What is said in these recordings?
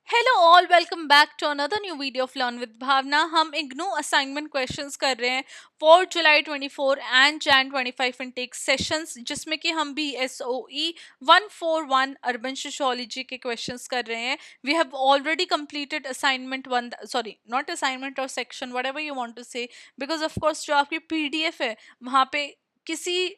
Hello all, welcome back to another new video of learn with Bhavna. हम IGNOU assignment questions कर रहे हैं for July 24 and Jan 25 intake sessions, जिसमें कि हम भी SOE 141 अर्बन सोशियोलॉजी के क्वेश्चंस कर रहे हैं। We have already completed assignment one, sorry not assignment और section, whatever you want to say, because of course जो आपकी PDF है वहाँ पे किसी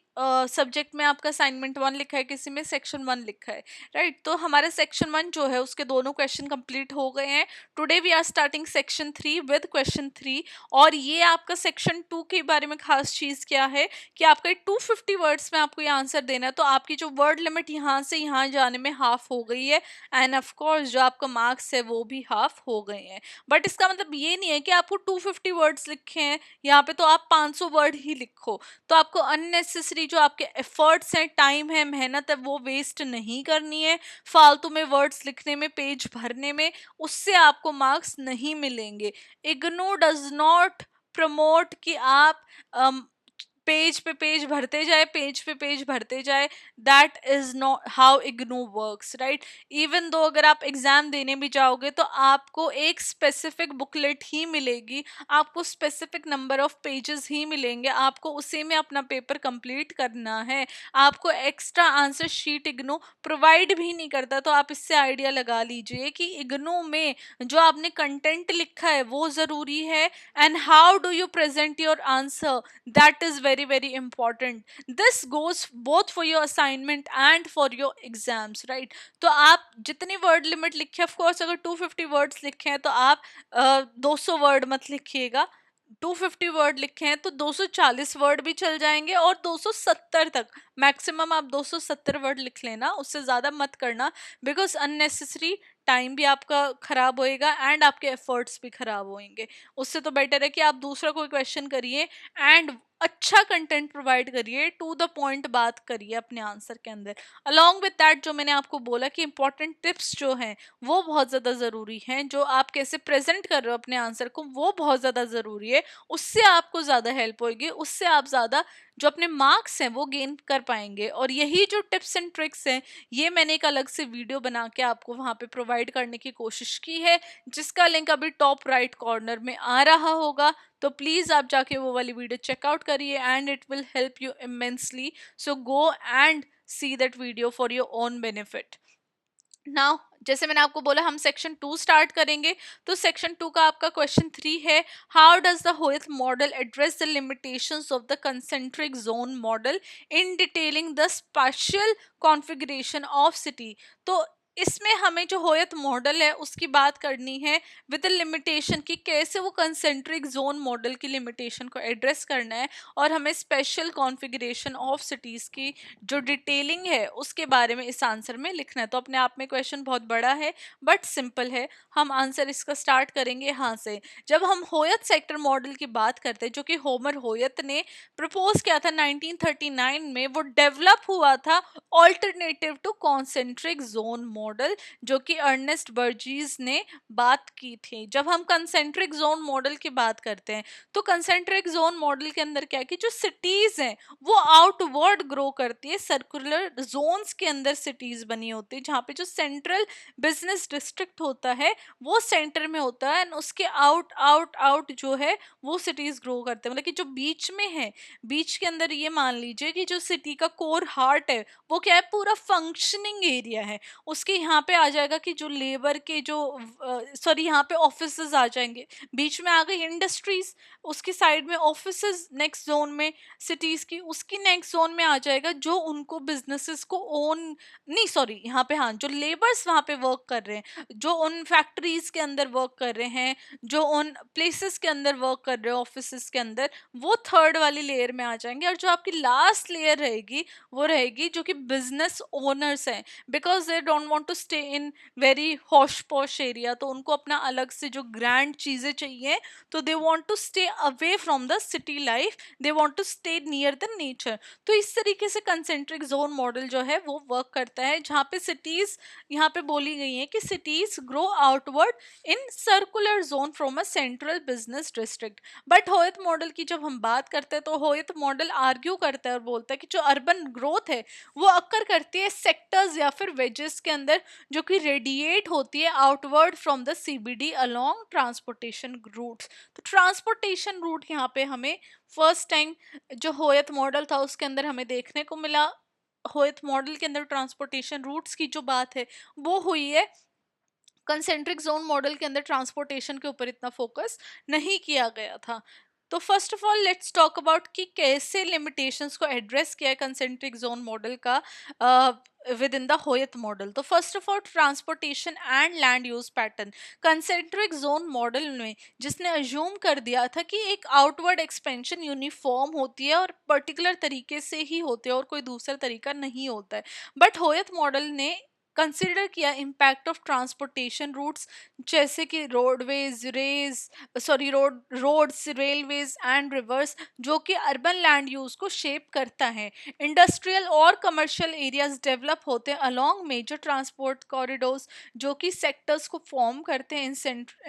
सब्जेक्ट में आपका असाइनमेंट 1 लिखा है, किसी में सेक्शन 1 लिखा है, राइट। तो हमारे सेक्शन 1 जो है उसके दोनों क्वेश्चन कंप्लीट हो गए हैं। Today we are starting section 3 with question 3। और ये आपका सेक्शन 2 के बारे में खास चीज़ क्या है कि आपका 250 वर्ड्स में आपको ये आंसर देना है। तो आपकी जो वर्ड लिमिट यहाँ से यहाँ जाने में हाफ हो गई है, एंड ऑफ कोर्स जो आपका मार्क्स है वो भी हाफ हो गए हैं। बट इसका मतलब ये नहीं है कि आपको 250 वर्ड्स लिखे हैं यहाँ पे तो आप 500 वर्ड ही लिखो। तो आपको अननेसेसरी जो आपके एफर्ट्स हैं, टाइम है, मेहनत है, वो वेस्ट नहीं करनी है फालतू में वर्ड्स लिखने में, पेज भरने में। उससे आपको मार्क्स नहीं मिलेंगे। इग्नू डज नॉट प्रमोट कि आप पेज पे पेज भरते जाए, पेज पे पेज भरते जाए। That is not how IGNOU works, right. Even though अगर आप एग्जाम देने भी जाओगे तो आपको एक स्पेसिफिक बुकलेट ही मिलेगी, आपको स्पेसिफिक नंबर ऑफ पेजेस ही मिलेंगे, आपको उसी में अपना पेपर कंप्लीट करना है। आपको extra answer sheet IGNOU provide भी नहीं करता। तो आप इससे आइडिया लगा लीजिए कि इग्नू में जो आपने कंटेंट लिखा है वो ज़रूरी है, and how do you present your answer, that is very very important. This goes both for your assignment and for your exams, right. तो आप जितनी वर्ड लिमिट लिखे, ऑफ कोर्स अगर 250 वर्ड्स लिखे हैं तो आप 200 वर्ड मत लिखिएगा। 250 वर्ड लिखे हैं तो 240 वर्ड भी चल जाएंगे, और 270 तक मैक्सिमम आप 270 वर्ड लिख लेना, उससे ज़्यादा मत करना। बिकॉज अननेसेसरी टाइम भी आपका खराब होएगा एंड आपके एफर्ट्स भी खराब होंगे। उससे तो बेटर है कि आप दूसरा कोई क्वेश्चन करिए एंड अच्छा कंटेंट प्रोवाइड करिए, टू द पॉइंट बात करिए अपने आंसर के अंदर। अलॉन्ग विद दैट जो मैंने आपको बोला कि इंपॉर्टेंट टिप्स जो हैं वो बहुत ज़्यादा ज़रूरी हैं, जो आप कैसे प्रेजेंट कर रहे हो अपने आंसर को वो बहुत ज़्यादा ज़रूरी है। उससे आपको ज़्यादा हेल्प होगी, उससे आप ज़्यादा जो अपने मार्क्स हैं वो गेन कर पाएंगे। और यही जो टिप्स एंड ट्रिक्स हैं ये मैंने एक अलग से वीडियो बना के आपको वहाँ पे प्रोवाइड करने की कोशिश की है, जिसका लिंक अभी टॉप राइट कॉर्नर में आ रहा होगा। तो प्लीज़ आप जाके वो वाली वीडियो चेकआउट करिए and it will help you immensely. So go and see that video for your own benefit. Now जैसे मैंने आपको बोला हम सेक्शन 2 स्टार्ट करेंगे। तो सेक्शन 2 का आपका क्वेश्चन 3 है, how does the Hoyt model address the limitations of the concentric zone model in detailing the spatial configuration of city. तो इसमें हमें जो होयत मॉडल है उसकी बात करनी है विद लिमिटेशन कि कैसे वो कंसेंट्रिक जोन मॉडल की लिमिटेशन को एड्रेस करना है, और हमें स्पेशल कॉन्फ़िगरेशन ऑफ सिटीज़ की जो डिटेलिंग है उसके बारे में इस आंसर में लिखना है। तो अपने आप में क्वेश्चन बहुत बड़ा है बट सिंपल है। हम आंसर इसका स्टार्ट करेंगे यहाँ से। जब हम होयत सेक्टर मॉडल की बात करते हैं जो कि होमर होयत ने प्रपोज किया था 1939 में, वो डेवलप हुआ था alternative to concentric zone model, जो कि अर्नेस्ट बर्जीज ने बात की थी। जब हम कंसेंट्रिक जोन मॉडल की बात करते हैं तो कंसेंट्रिक जोन मॉडल के अंदर क्या है कि जो सिटीज हैं वो आउटवर्ड ग्रो करती है, सर्कुलर जोन्स के अंदर सिटीज बनी होती है, जहाँ पे जो सेंट्रल बिजनेस डिस्ट्रिक्ट होता है वो सेंटर में होता है, एंड उसके आउट आउट आउट जो है वो सिटीज ग्रो करते हैं। मतलब कि जो बीच में है, बीच के अंदर ये मान लीजिए कि जो सिटी का कोर हार्ट है वो क्या है, पूरा फंक्शनिंग एरिया है। उसके यहाँ पे आ जाएगा कि जो लेबर के जो सॉरी यहाँ पे ऑफिसेज आ जाएंगे, बीच में आ गई इंडस्ट्रीज, उसकी साइड में ऑफिसेज, नेक्स्ट जोन में सिटीज की, उसकी नेक्स्ट जोन में आ जाएगा जो उनको बिजनेसेस को ओन, नहीं सॉरी यहाँ पे हाँ, जो लेबर्स वहाँ पे वर्क कर रहे हैं, जो उन फैक्ट्रीज के अंदर वर्क कर रहे हैं, जो उन प्लेसेस के अंदर वर्क कर रहे हैं, ऑफिसेस के अंदर, वो थर्ड वाली लेयर में आ जाएंगे। और जो आपकी लास्ट लेयर रहेगी वो रहेगी जो कि बिजनेस ओनर्स हैं, because they don't want to stay in very harsh posh area. तो उनको अपना अलग से जो ग्रैंड चीज़ें चाहिए, तो they want to stay away from the city life, they want to stay near the nature. तो इस तरीके से कंसेंट्रिक जोन मॉडल जो है वो वर्क करता है, जहाँ पे सिटीज यहाँ पे बोली गई हैं कि cities grow outward in circular zone from a central business district. But होयत मॉडल की जब हम बात करते हैं तो होयत मॉडल आर्ग्यू करता है और बोलता है कि जो अर्बन ग्रोथ है वो अक्कर करती है सेक्टर्स या फिर वेजेस के अंदर, अंदर जो कि रेडिएट होती है outward from the CBD along transportation roots. तो ट्रांसपोर्टेशन रूट यहाँ पे हमें फर्स्ट टाइम जो होयत मॉडल था उसके अंदर हमें देखने को मिला। होयत मॉडल के अंदर ट्रांसपोर्टेशन रूट्स की जो बात है वो हुई है। कंसेंट्रिक जोन मॉडल के अंदर ट्रांसपोर्टेशन के ऊपर इतना फोकस नहीं किया गया था। तो first of all let's talk about कि कैसे लिमिटेशंस को एड्रेस किया है कंसेंट्रिक जोन मॉडल का विद इन द होयत मॉडल। तो first of all transportation and land use pattern. Concentric zone model में जिसने अज्यूम कर दिया था कि एक आउटवर्ड एक्सपेंशन यूनिफॉर्म होती है और पर्टिकुलर तरीके से ही होती है और कोई दूसरा तरीका नहीं होता है, बट होयत मॉडल ने कंसिडर किया इम्पैक्ट ऑफ ट्रांसपोर्टेशन रूट्स जैसे कि रोड्स रेलवेज एंड रिवर्स जो कि अर्बन लैंड यूज को शेप करता है। इंडस्ट्रियल और कमर्शियल एरियाज डेवलप होते हैं अलोंग मेजर ट्रांसपोर्ट कॉरिडोर्स जो कि सेक्टर्स को फॉर्म करते हैं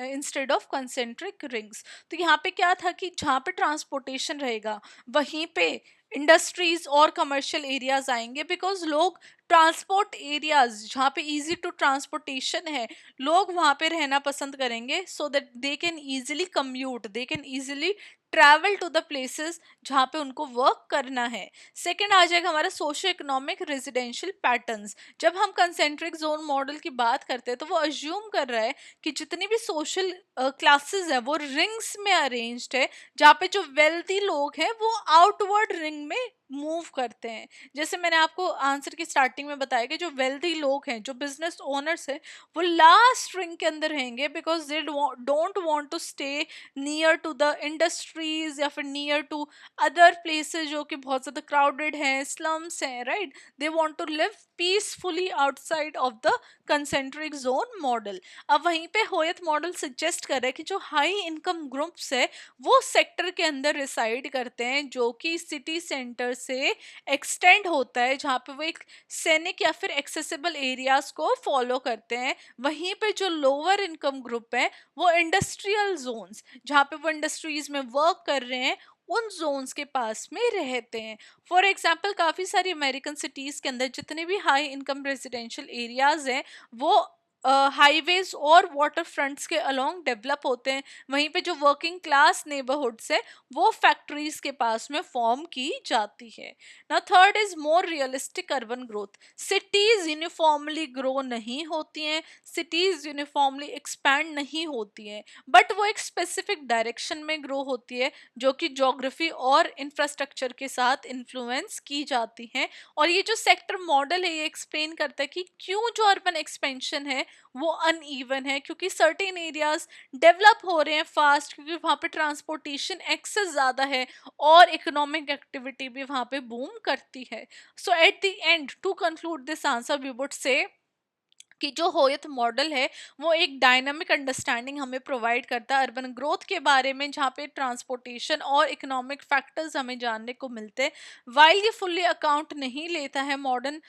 इंस्टेड ऑफ कंसेंट्रिक रिंग्स। तो यहाँ पे क्या था कि जहाँ पे ट्रांसपोर्टेशन रहेगा वहीं पे इंडस्ट्रीज और कमर्शियल एरियाज आएंगे, बिकॉज लोग ट्रांसपोर्ट एरियाज जहाँ पे इजी टू ट्रांसपोर्टेशन है लोग वहाँ पे रहना पसंद करेंगे, so that they can easily commute, they can easily travel to the places जहाँ पे उनको वर्क करना है। सेकंड आ जाएगा हमारा सोशो इकोनॉमिक रेजिडेंशियल पैटर्न्स। जब हम कंसेंट्रिक जोन मॉडल की बात करते हैं तो वो अज्यूम कर रहा है कि जितनी भी सोशल क्लासेस है वो रिंग्स में अरेंज्ड है, जहाँ पे जो वेल्दी लोग हैं वो आउटवर्ड रिंग में मूव करते हैं। जैसे मैंने आपको आंसर की स्टार्टिंग में बताया कि जो वेल्दी लोग हैं, जो बिजनेस ओनर्स हैं, वो लास्ट रिंग के अंदर रहेंगे because they don't want to stay near to the industries या फिर नियर टू अदर प्लेसेस जो कि बहुत ज़्यादा क्राउडेड हैं, स्लम्स हैं, right. They want to live peacefully outside of the concentric zone model. अब वहीं पे होयत मॉडल सजेस्ट कर रहा है कि जो हाई इनकम ग्रुप्स है वो सेक्टर के अंदर रिसाइड करते हैं जो कि सिटी सेंटर से एक्सटेंड होता है, जहाँ पे वो एक सैनिक या फिर एक्सेसिबल एरियाज को फॉलो करते हैं। वहीं पे जो लोअर इनकम ग्रुप है वो इंडस्ट्रियल जोन्स जहाँ पे वो इंडस्ट्रीज में वर्क कर रहे हैं उन जोन्स के पास में रहते हैं। फॉर एग्जाम्पल काफ़ी सारी अमेरिकन सिटीज़ के अंदर जितने भी हाई इनकम रेजिडेंशियल एरियाज हैं वो हाईवेज और वाटर फ्रंट्स के अलोंग डेवलप होते हैं। वहीं पे जो वर्किंग क्लास नेबरहुड्स है वो फैक्ट्रीज के पास में फॉर्म की जाती है। ना third is more realistic urban growth. Cities uniformly grow नहीं होती हैं, सिटीज यूनिफॉर्मली एक्सपैंड नहीं होती हैं, बट वो एक स्पेसिफिक डायरेक्शन में ग्रो होती है जो कि ज्योग्राफी और इंफ्रास्ट्रक्चर के साथ इन्फ्लुएंस की जाती हैं। और ये जो सेक्टर मॉडल है ये एक्सप्लेन करता है कि क्यों जो अर्बन एक्सपेंशन है वो अनइवन है, क्योंकि सर्टेन एरियाज डेवलप हो रहे हैं फास्ट क्योंकि वहाँ पे ट्रांसपोर्टेशन एक्सेस ज़्यादा है और इकोनॉमिक एक्टिविटी भी वहाँ पे बूम करती है। So at the end to conclude this answer we would say कि जो होयत मॉडल है वो एक डायनामिक अंडरस्टैंडिंग हमें प्रोवाइड करता है अर्बन ग्रोथ के बारे में, जहाँ पे ट्रांसपोर्टेशन और इकोनॉमिक फैक्टर्स हमें जानने को मिलते हैं। वाइल ये फुल्ली अकाउंट नहीं लेता है मॉडर्न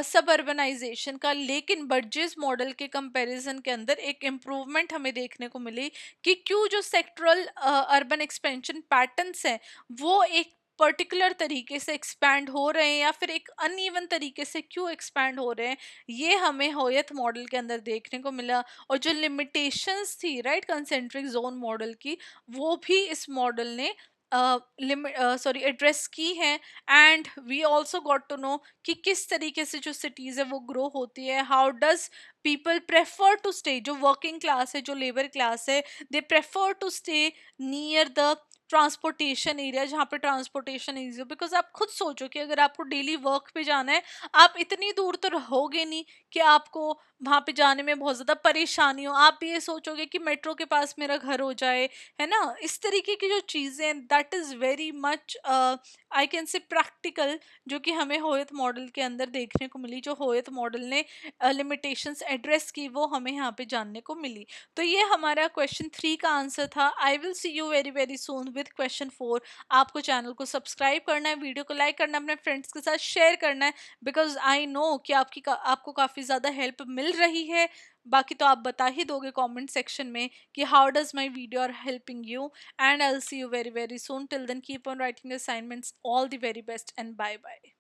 सब अर्बनाइजेशन का, लेकिन बर्जेस मॉडल के कंपैरिजन के अंदर एक इम्प्रूवमेंट हमें देखने को मिली कि क्यों जो सेक्टरल अर्बन एक्सपेंशन पैटर्न्स हैं वो एक पर्टिकुलर तरीके से एक्सपैंड हो रहे हैं या फिर एक अनइवन तरीके से क्यों एक्सपैंड हो रहे हैं, ये हमें होयत मॉडल के अंदर देखने को मिला। और जो लिमिटेशंस थी राइट कंसेंट्रिक जोन मॉडल की वो भी इस मॉडल ने एड्रेस की है। And we also got to know कि किस तरीके से जो सिटीज़ है वो ग्रो होती है, how does people prefer to stay, जो वर्किंग क्लास है जो लेबर क्लास है they prefer to stay near the transportation area जहाँ पे ट्रांसपोर्टेशन इजी हो। बिकॉज आप खुद सोचो कि अगर आपको डेली वर्क पे जाना है आप इतनी दूर तो रहोगे नहीं कि आपको वहाँ पे जाने में बहुत ज़्यादा परेशानी हो, आप भी ये सोचोगे कि मेट्रो के पास मेरा घर हो जाए, है ना। इस तरीके की जो चीज़ें that is very much I can say practical जो कि हमें होयत मॉडल के अंदर देखने को मिली। जो होयत मॉडल ने लिमिटेशंस एड्रेस की वो हमें यहाँ पे जानने को मिली। तो ये हमारा क्वेश्चन 3 का आंसर था। आई will see you very very soon with question 4। आपको चैनल को सब्सक्राइब करना है, वीडियो को लाइक करना है, अपने फ्रेंड्स के साथ शेयर करना है, बिकॉज आई नो कि आपको काफ़ी ज़्यादा हेल्प मिल रही है। बाकी तो आप बता ही दोगे कमेंट सेक्शन में कि how does my video are helping you. And I will see you very very soon. Till then keep on writing assignments. All the very best and bye bye.